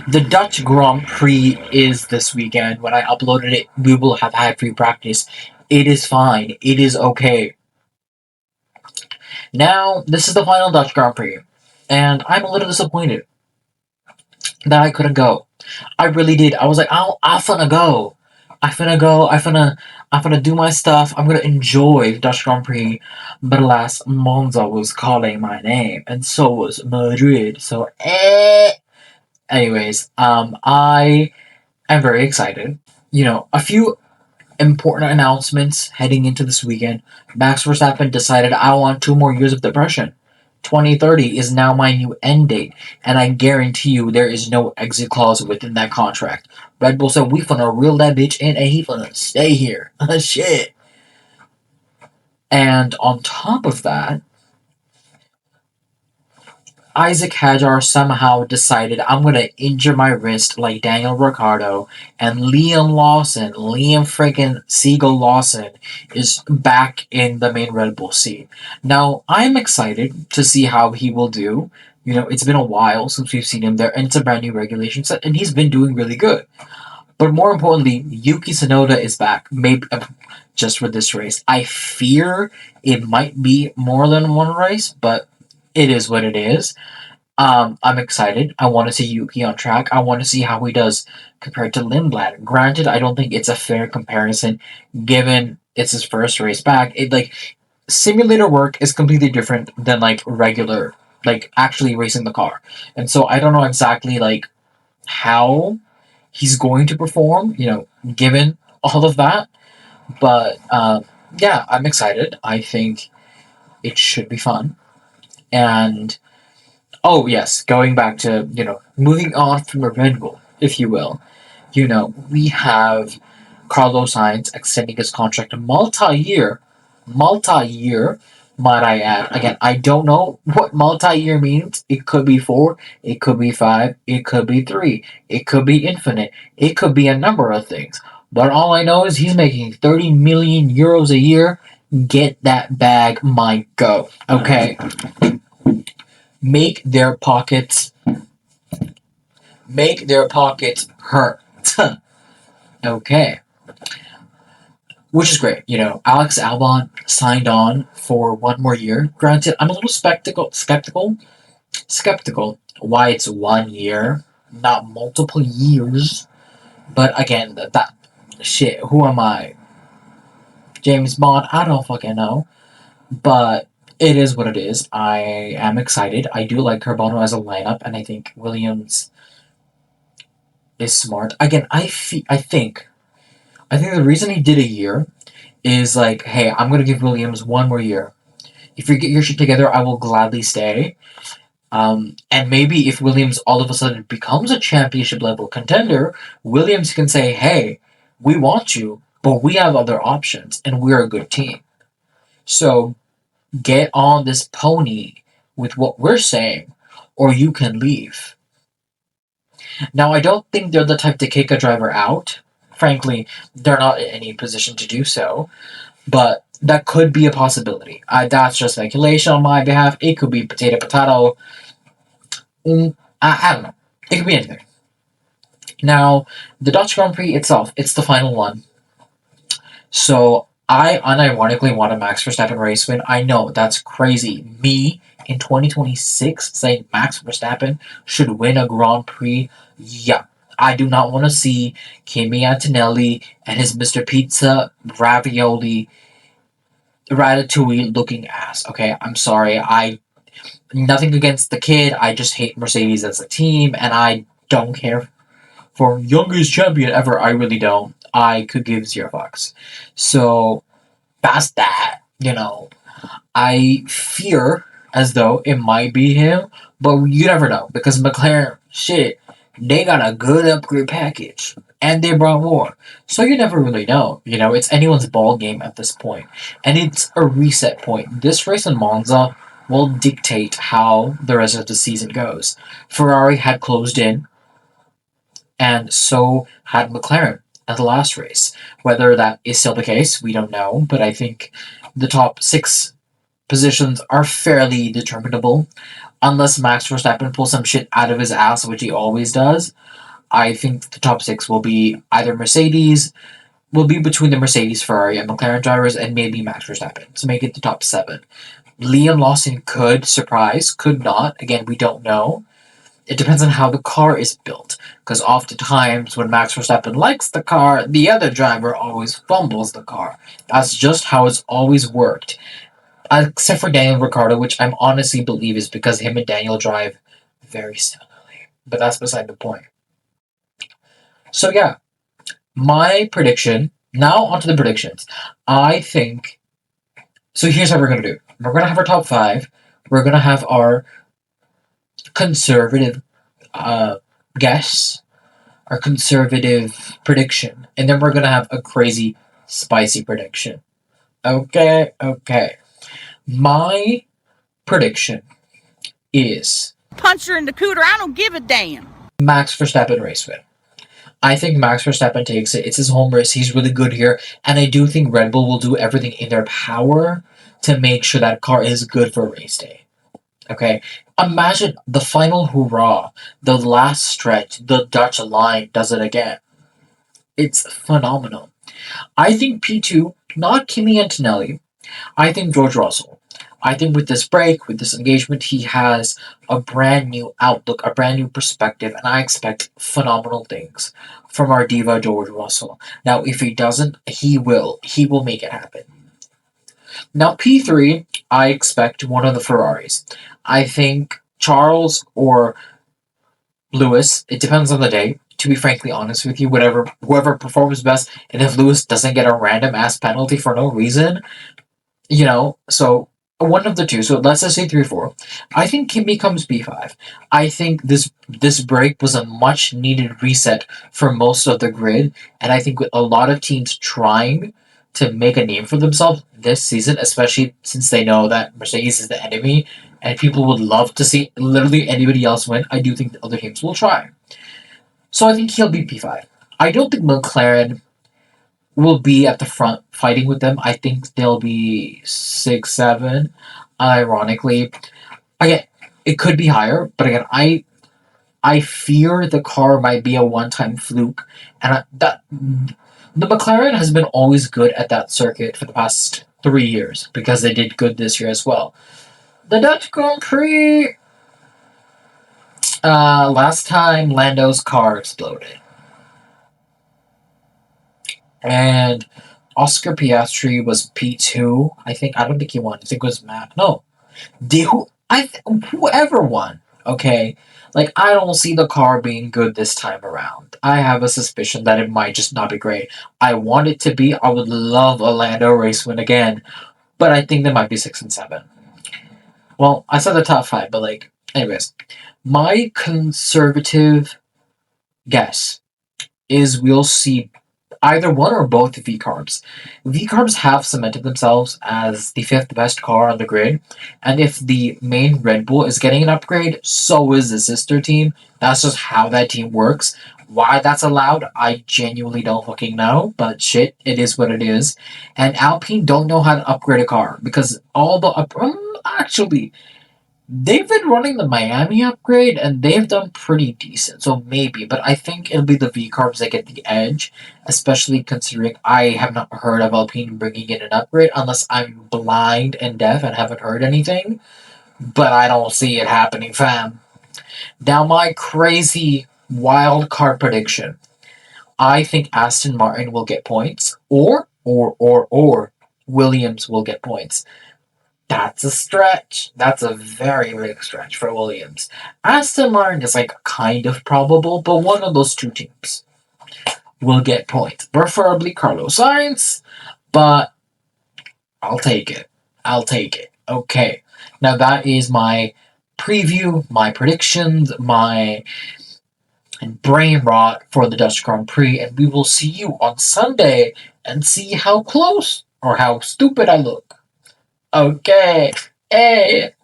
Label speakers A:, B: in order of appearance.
A: The Dutch Grand Prix is this weekend. When I uploaded it, we will have had free practice. It is fine. It is okay. Now, this is the final Dutch Grand Prix, and I'm a little disappointed that I couldn't go. I really did. I was like, I'm finna go. I finna do my stuff. I'm gonna enjoy the Dutch Grand Prix. But alas, Monza was calling my name, and so was Madrid. So, Anyways, I am very excited. A few important announcements heading into this weekend. Max Verstappen decided I want 2 more years of depression. 2030 is now my new end date, and I guarantee you there is no exit clause within that contract. Red Bull said we finna reel that bitch in and he finna stay here. Shit. And on top of that, Isaac Hajar somehow decided I'm gonna injure my wrist like Daniel Ricciardo, and Liam freaking Siegel Lawson, is back in the main Red Bull seat. Now, I'm excited to see how he will do. It's been a while since we've seen him there, and it's a brand new regulation set, and he's been doing really good. But more importantly, Yuki Tsunoda is back, maybe just for this race. I fear it might be more than one race, but it is what it is. I'm excited. I want to see Yuki on track. I want to see how he does compared to Lindblad. Granted, I don't think it's a fair comparison given it's his first race back. It like simulator work is completely different than like regular, like actually racing the car. And so I don't know exactly like how he's going to perform, given all of that. But yeah, I'm excited. I think it should be fun. And oh yes, going back to moving on from the Red Bull, if you will. We have Carlos Sainz extending his contract multi-year, might I add. Again, I don't know what multi-year means. It could be 4, it could be 5, it could be 3, it could be infinite, it could be a number of things. But all I know is he's making 30 million euros a year. Get that bag, my go. Okay. Make their pockets hurt. Okay. Which is great. Alex Albon signed on for 1 more year. Granted, I'm a little skeptical why it's 1 year, not multiple years. But again, that shit, who am I? James Bond? I don't fucking know. But it is what it is. I am excited. I do like Carbano as a lineup, and I think Williams is smart. Again, I think the reason he did a year is like, hey, I'm gonna give Williams 1 more year. If you get your shit together, I will gladly stay. And maybe if Williams all of a sudden becomes a championship level contender, Williams can say, hey, we want you, but we have other options, and we're a good team. So get on this pony with what we're saying, or you can leave. Now, I don't think they're the type to kick a driver out. Frankly, they're not in any position to do so, but that could be a possibility. That's just speculation on my behalf. It could be potato. I don't know. It could be anything. Now, the Dutch Grand Prix itself, it's the final one. So I unironically want a Max Verstappen race win. I know that's crazy. Me in 2026 saying Max Verstappen should win a Grand Prix. Yeah, I do not want to see Kimi Antonelli and his Mr. Pizza ravioli ratatouille looking ass. Okay, I'm sorry. I nothing against the kid. I just hate Mercedes as a team, and I don't care for youngest champion ever. I really don't. I could give zero fucks. So past that, I fear as though it might be him, but you never know because McLaren, shit, they got a good upgrade package and they brought more. So you never really know. It's anyone's ball game at this point, and it's a reset point. This race in Monza will dictate how the rest of the season goes. Ferrari had closed in, and so had McLaren at the last race. Whether that is still the case, we don't know, but I think the top 6 positions are fairly determinable. unless Max Verstappen pulls some shit out of his ass, which he always does. I think the top six will be either Mercedes, will be between the Mercedes, Ferrari, and McLaren drivers, and maybe Max Verstappen to make it the top seven. Liam Lawson could surprise, could not. Again, we don't know. It depends on how the car is built. Because oftentimes, when Max Verstappen likes the car, the other driver always fumbles the car. That's just how it's always worked. Except for Daniel Ricciardo, which I'm honestly believe is because him and Daniel drive very similarly. But that's beside the point. So yeah, my prediction. Now onto the predictions. I think. So here's how we're gonna do. We're gonna have our top five. We're gonna have our conservative guess, our conservative prediction, and then we're gonna have a crazy, spicy prediction. Okay, okay. My prediction is
B: Punch her in the cooter. I don't give a damn.
A: Max Verstappen race win. I think Max Verstappen takes it. It's his home race. He's really good here. And I do think Red Bull will do everything in their power to make sure that car is good for race day. Okay? Imagine the final hurrah, the last stretch, the Dutch line does it again. It's phenomenal. I think P2, not Kimi Antonelli, I think George Russell. I think with this break, with this engagement, he has a brand new outlook, a brand new perspective, and I expect phenomenal things from our diva George Russell. Now, if he doesn't, he will. He will make it happen. Now, P3, I expect one of the Ferraris. I think Charles or Lewis, it depends on the day. To be frankly honest with you, whoever performs best, and if Lewis doesn't get a random ass penalty for no reason, so one of the two. So let's just say 3-4. I think Kimi comes B5. I think this break was a much needed reset for most of the grid, and I think with a lot of teams trying to make a name for themselves this season, especially since they know that Mercedes is the enemy, and people would love to see literally anybody else win, I do think the other teams will try. So I think he'll be P5. I don't think McLaren will be at the front fighting with them. I think they'll be 6, 7. Ironically, again, it could be higher, but again, I fear the car might be a one-time fluke, and the McLaren has been always good at that circuit for the past 3 years because they did good this year as well. The Dutch Grand Prix. Last time Lando's car exploded. And Oscar Piastri was P2. I don't think he won. I think it was Matt. No. Whoever won. Okay. Like, I don't see the car being good this time around. I have a suspicion that it might just not be great. I want it to be. I would love a Lando race win again. But I think they might be 6 and 7. Well, I said the top 5, but anyways. My conservative guess is we'll see either one or both V-Carbs. V-Carbs have cemented themselves as the 5th best car on the grid, and if the main Red Bull is getting an upgrade, so is the sister team. That's just how that team works. Why that's allowed, I genuinely don't fucking know, but shit, it is what it is. And Alpine don't know how to upgrade a car, because all the... actually... They've been running the Miami upgrade, and they've done pretty decent, so maybe. But I think it'll be the V-Carbs that get the edge, especially considering I have not heard of Alpine bringing in an upgrade, unless I'm blind and deaf and haven't heard anything. But I don't see it happening, fam. Now, my crazy wild card prediction. I think Aston Martin will get points, or Williams will get points. That's a stretch. That's a very big stretch for Williams. Aston Martin is kind of probable, but one of those two teams will get points. Preferably Carlos Sainz, but I'll take it. Okay. Now that is my preview, my predictions, my brain rot for the Dutch Grand Prix, and we will see you on Sunday and see how close or how stupid I look. Okay. Hey.